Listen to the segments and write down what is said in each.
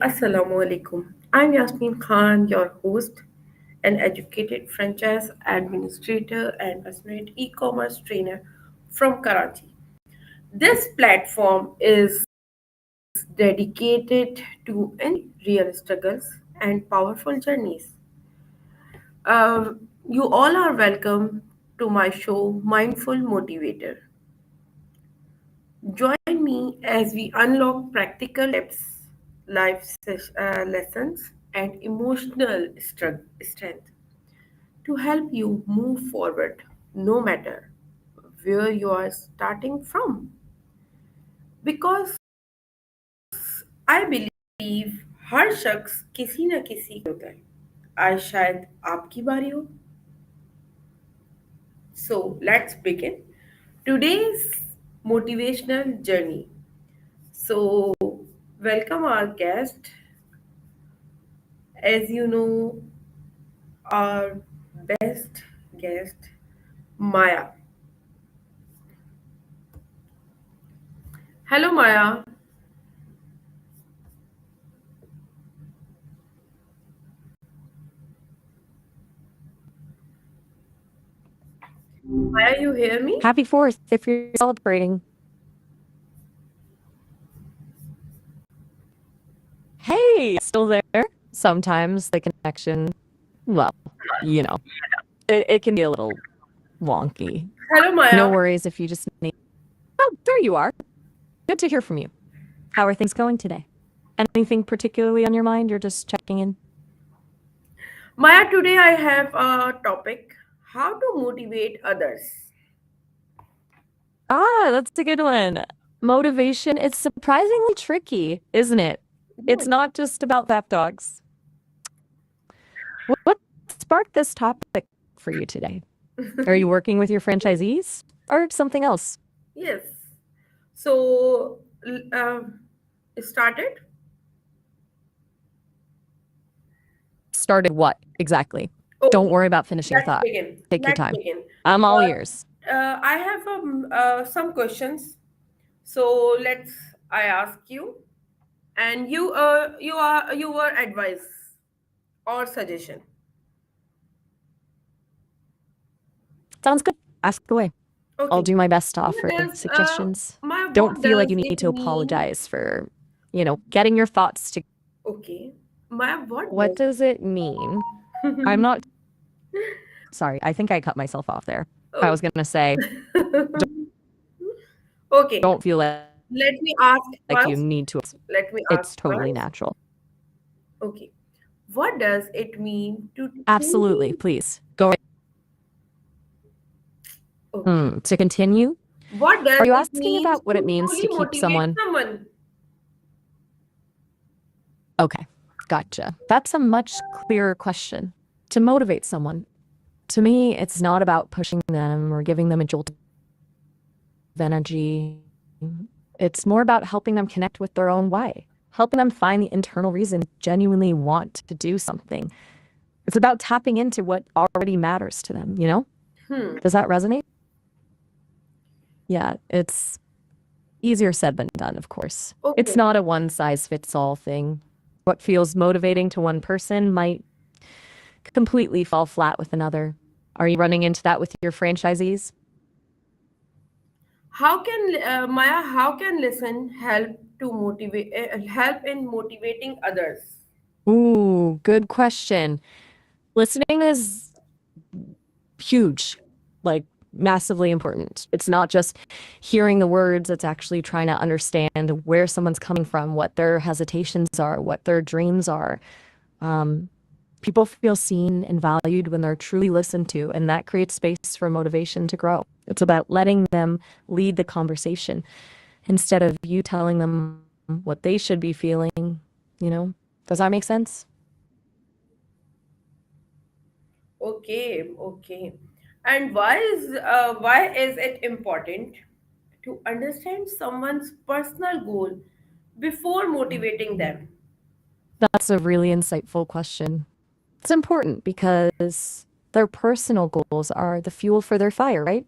Assalamu alaikum. I'm Yasmeen Khan, your host, an educated franchise administrator and passionate e-commerce trainer from Karachi. This platform is dedicated to real struggles and powerful journeys. You all are welcome to my show, Mindful Motivator. Join me as we unlock practical tips, lessons, and emotional strength to help you move forward no matter where you are starting from. Because I believe हर शख्स किसी न किसी होता है आज शायद आपकी बारी हो. So let's begin today's motivational journey. So welcome our guest. As you know, our best guest, Maya. Hello, Maya. Maya, you hear me? Happy 4th if you're celebrating. Hey, still there? Sometimes the connection, well, you know, it can be a little wonky. Hello, No Maya. worries if you just need. Oh, there you are. Good to hear from you. How are things going today? Anything particularly on your mind? You're just checking in? Maya, today I have a topic how to motivate others. That's a good one. Motivation, it's surprisingly tricky, isn't it? It's not just about pep dogs. What sparked this topic for you today? Are you working with your franchisees or something else? Yes. So, started? Started what exactly? Don't Okay, worry about finishing your let's thought. begin. Take your Let's time. begin. I'm all Uh, ears. I have some questions. So let's I ask you, and you were advice or suggestion. Sounds good. Ask away. I'll Okay. do my best to What offer does suggestions. my Don't what feel like does you need it to mean? apologize for, getting your thoughts to. Okay. My what What does does it mean? I'm not sorry. I think I cut myself off there. I oh. was going to say, Okay. don't feel Let me ask like you first. need to. Let me ask It's totally first. natural. Okay. What does it mean to Absolutely. truly Please go. okay. To continue, What are does you it asking mean about what it to means truly to keep motivate someone? someone? Okay, gotcha. That's a much clearer question. To motivate someone, to me, it's not about pushing them or giving them a jolt of energy. It's more about helping them connect with their own why, helping them find the internal reason to genuinely want to do something. It's about tapping into what already matters to them, you know? Hmm. Does that resonate? Yeah, it's easier said than done, of course. It's Okay. not a one size fits all thing. What feels motivating to one person might completely fall flat with another. Are you running into that with your franchisees? How can Maya? How can listen help in motivating others? Ooh, good question. Listening is huge, like massively important. It's not just hearing the words, it's actually trying to understand where someone's coming from, what their hesitations are, what their dreams are. Um, People feel seen and valued when they're truly listened to, and that creates space for motivation to grow. It's about letting them lead the conversation instead of you telling them what they should be feeling, you know? Does that make sense? Okay. Okay. And why is it important to understand someone's personal goal before motivating them? That's a really insightful question. It's important because their personal goals are the fuel for their fire, right?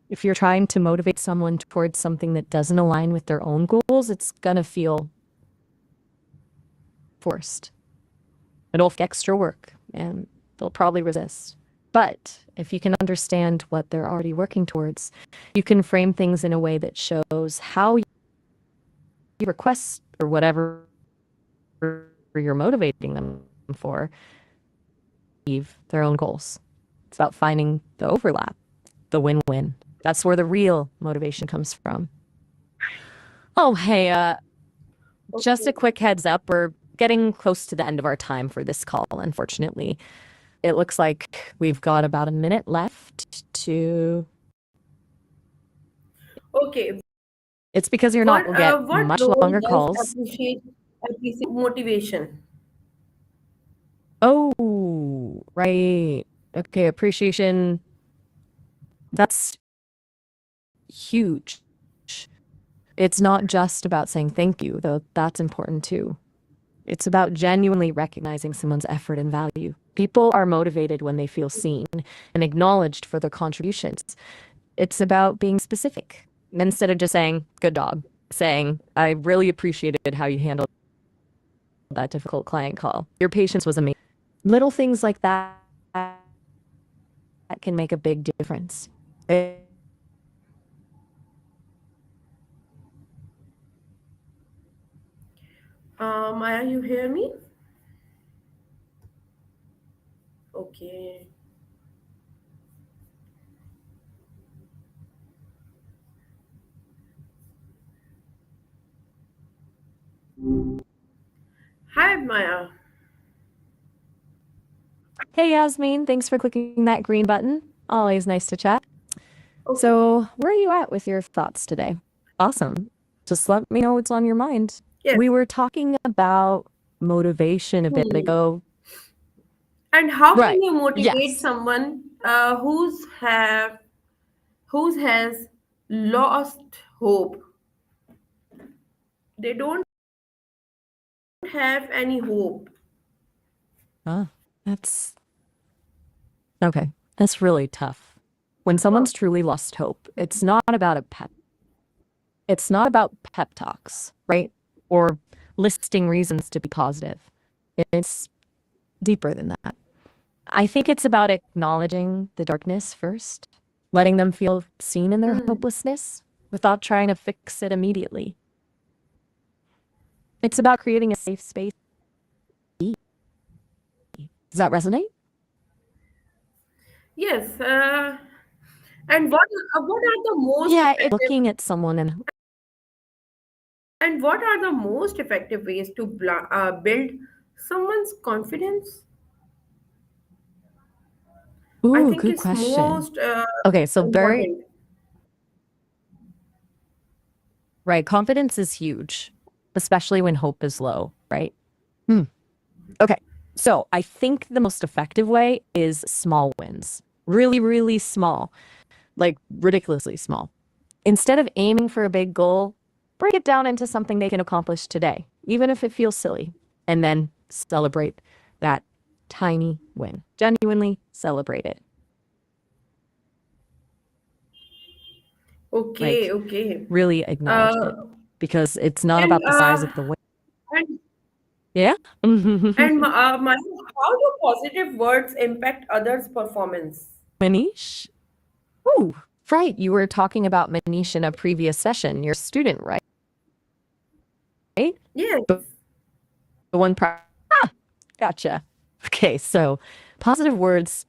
If you're trying to motivate someone towards something that doesn't align with their own goals, it's going to feel forced. It'll feel extra work and they'll probably resist. But if you can understand what they're already working towards, you can frame things in a way that shows how you request or whatever you're motivating them for achieve their own goals. It's about finding the overlap, the win-win. That's where the real motivation comes from. Oh, hey, just a Okay. quick heads up. We're getting close to the end of our time for this call, unfortunately. It looks like we've got about a minute left to. Okay. It's because you're not. We'll get What much role longer does calls. appreciate motivation? Oh, right. Okay, appreciation. That's huge. It's not just about saying thank you, though that's important too. It's about genuinely recognizing someone's effort and value. People are motivated when they feel seen and acknowledged for their contributions. It's about being specific. Instead of just saying, good job, saying, I really appreciated how you handled that difficult client call. Your patience was amazing. Little things like that can make a big difference. Maya, you hear me? Okay. Hi, Maya. Hey, Yasmeen, thanks for clicking that green button. Always nice to chat. Okay. So, where are you at with your thoughts today? Awesome. Just let me know what's on your mind. Yes. We were talking about motivation a bit Hmm. ago. And how can Right. you motivate Yes. someone who has lost hope? They don't have any hope. Ah, that's okay. That's really tough. When someone's truly lost hope, it's not about pep talks, right? Or listing reasons to be positive. It's deeper than that. I think it's about acknowledging the darkness first, letting them feel seen in their Hmm. hopelessness without trying to fix it immediately. It's about creating a safe space. Does that resonate? Yes. And what are the most Yeah, it's effective looking at someone and, and what are the most effective ways to build someone's confidence? I ooh, think good it's question. most Okay, so very important. right. Confidence is huge, especially when hope is low, right? Hmm. Okay. So I think the most effective way is small wins. Really, really small, like ridiculously small. Instead of aiming for a big goal, break it down into something they can accomplish today, even if it feels silly, and then celebrate that tiny win. Genuinely celebrate it. Okay, Like, okay. really acknowledge Uh, it because it's not and about the size of the win. and Yeah? Maya, how do positive words impact others' performance? Manish? Oh, right. You were talking about Manish in a previous session. You're a student, right? Yes. The the one. Gotcha. Okay, so positive words,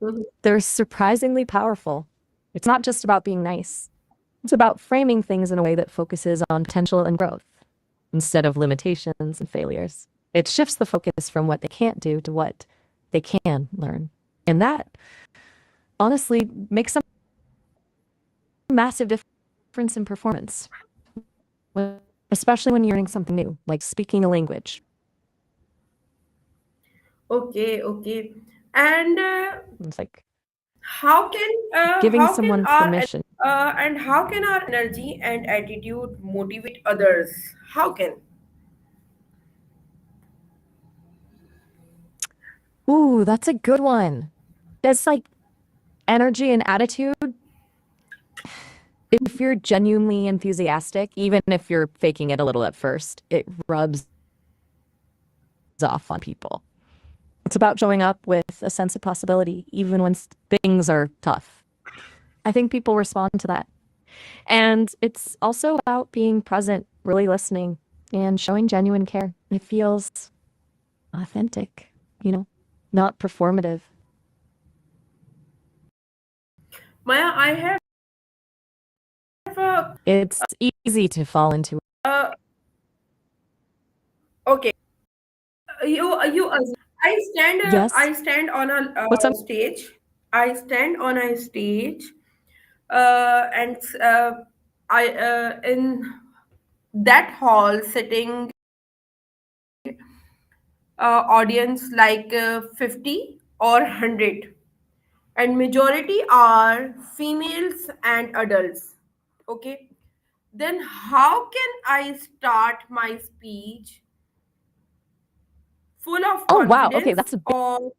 Mhm. they're surprisingly powerful. It's not just about being nice. It's about framing things in a way that focuses on potential and growth instead of limitations and failures. It shifts the focus from what they can't do to what they can learn. And that honestly makes a massive difference in performance, especially when you're learning something new, like speaking a language. Okay, okay. And It's like giving how can someone our permission. and how can our energy and attitude motivate others? How can? Ooh, that's a good one. That's like energy and attitude. If you're genuinely enthusiastic, even if you're faking it a little at first, it rubs off on people. It's about showing up with a sense of possibility, even when things are tough. I think people respond to that. And it's also about being present, really listening, and showing genuine care. It feels authentic, not performative. Maya, I have a It's easy to fall into. okay. You Yes. I stand on a What's up? stage. I stand on a stage, and I in that hall sitting audience like 50 or 100, and majority are females and adults. Okay, then how can I start my speech full of Oh, wow. Okay, confidence that's a big. or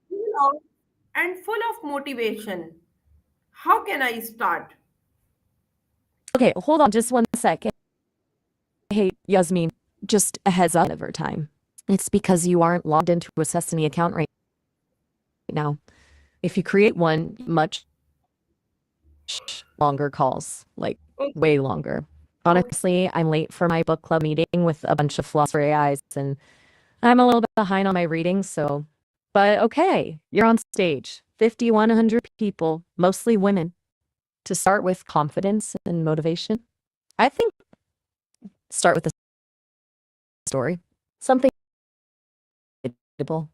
full of motivation? How can I start? Okay, hold on just one second. Hey, Yasmeen, just a heads up over time. It's because you aren't logged into a Sesame account right now. If you create one, much longer calls, like Okay. way longer. Okay. Honestly, I'm late for my book club meeting with a bunch of philosopher AIs, and I'm a little bit behind on my reading, so. But okay, you're on stage. 5,100 people, mostly women. To start with confidence and motivation, I think start with a story. Something relatable,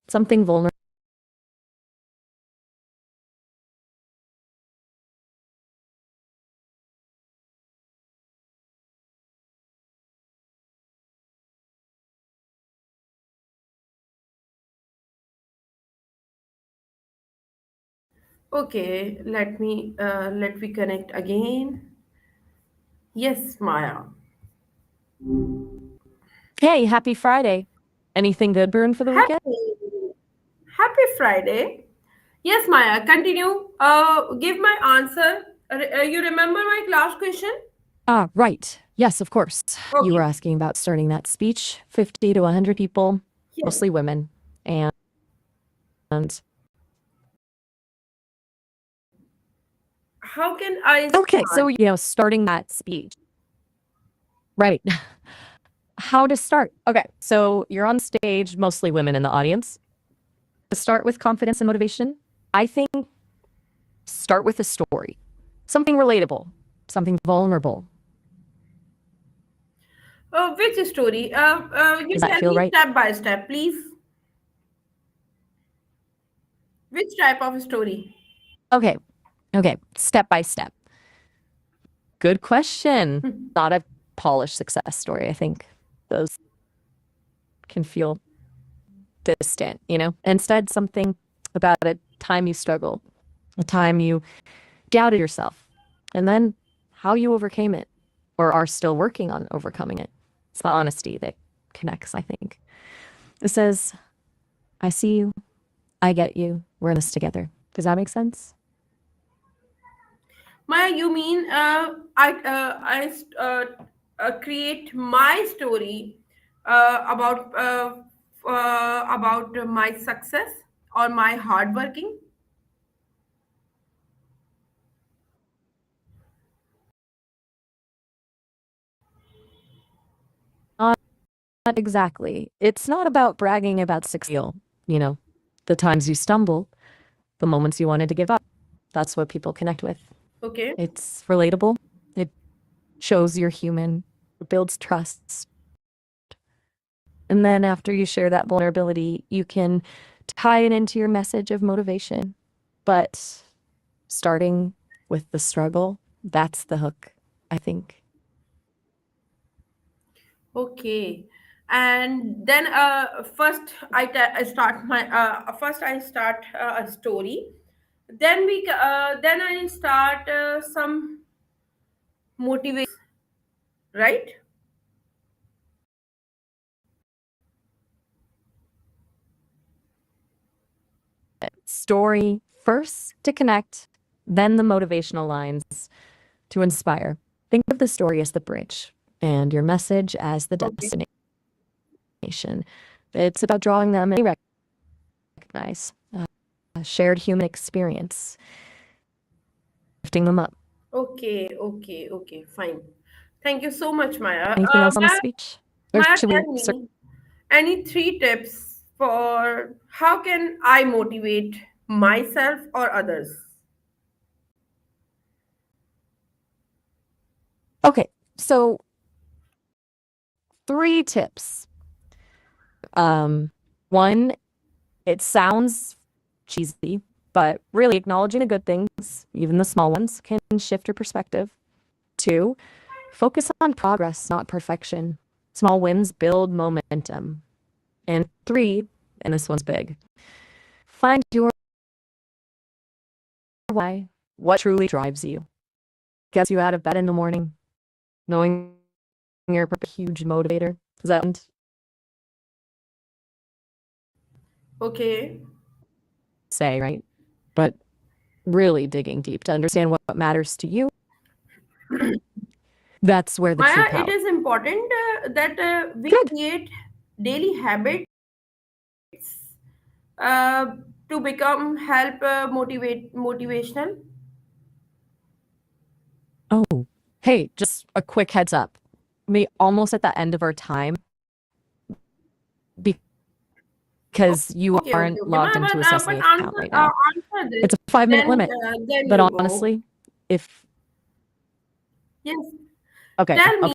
something vulnerable. Okay, let me connect again. Yes, Maya. Hey, happy Friday. Anything good brewing for the weekend? Happy Happy Friday. Yes, Maya. Continue. Give my answer. You remember my last question? Ah, right. Yes, of course. You were Okay. asking about starting that speech. 50 to 100 people, Yes. mostly women. And How can I okay, so, start? starting that speech. Right. How to start. Okay, so you're on stage, mostly women in the audience. To start with confidence and motivation, I think start with a story, something relatable, something vulnerable. Which story? You Does that tell feel me right? step by step, please. Which type of story? Okay, okay, step by step. Good question. Not a polished success story. I think those can feel distant, Instead, something about a time you struggled, a time you doubted yourself, and then how you overcame it or are still working on overcoming it. It's the honesty that connects, I think. It says, I see you, I get you, we're in this together. Does that make sense? Maya, you mean create my story about my success or my hard working? Not exactly. It's not about bragging about success, you know, the times you stumbled, the moments you wanted to give up. That's what people connect with. Okay. It's relatable. It shows you're human. It builds trust. And then after you share that vulnerability, you can tie it into your message of motivation. But starting with the struggle, that's the hook, I think. Okay. And then I start my first I start a story. Then I start some motivation, right? Story first to connect, then the motivational lines to inspire. Think of the story as the bridge and your message as the Okay. destination. It's about drawing them and recognize a shared human experience, lifting them up. Okay, fine. Thank you so much, Maya. Anything else on the speech? Or Maya, should we tell start? me any three tips for how can I motivate myself or others? Okay, so 3 tips. One, it sounds cheesy, but really acknowledging the good things, even the small ones, can shift your perspective. 2, focus on progress, not perfection. Small wins build momentum. And 3, and this one's big, find your why, what truly drives you. Gets you out of bed in the morning, knowing you're a huge motivator. Does that sound Okay. say, right? But really digging deep to understand what matters to you, that's where the true Maya, it power. is important that we Good. create daily habits uh, to become help motivational. Oh, hey, just a quick heads up. We almost at the end of our time because you aren't Okay. logged into a But Sesame account right now. answer this. It's a 5-minute limit. Then But you go. honestly, if Yes. okay, Tell me.